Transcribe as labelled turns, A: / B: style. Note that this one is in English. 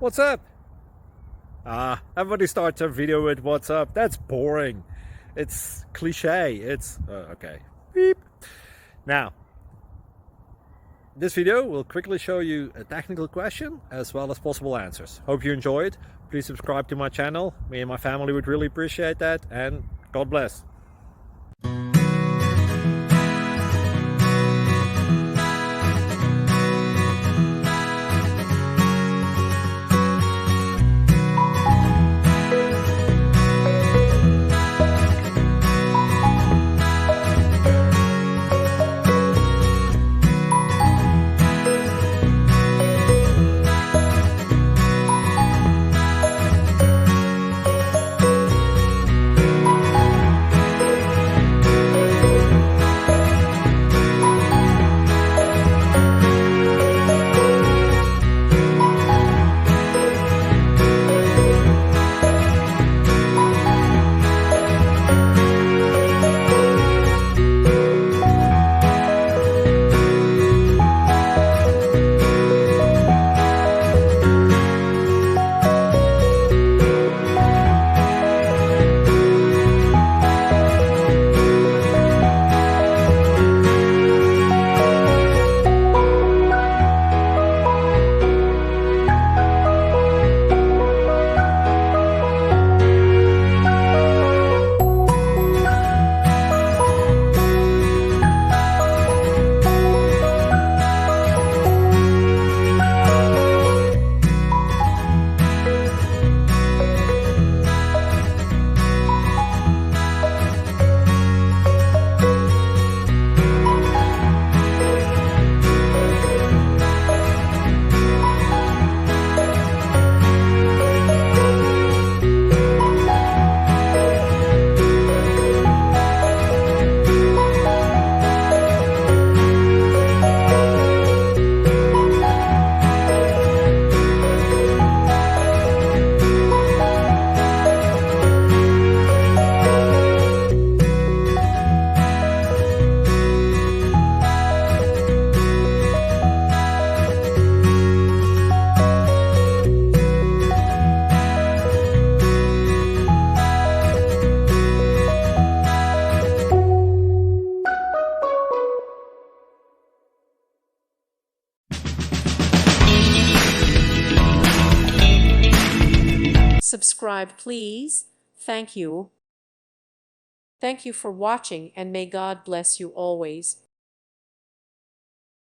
A: What's up? Everybody starts a video with what's up. That's boring. It's cliche. It's okay. Beep. Now, this video will quickly show you a technical question as well as possible answers. Hope you enjoy it. Please subscribe to my channel. Me and my family would really appreciate that, and God bless.
B: Subscribe, please. Thank you. Thank you for watching, and may God bless you always.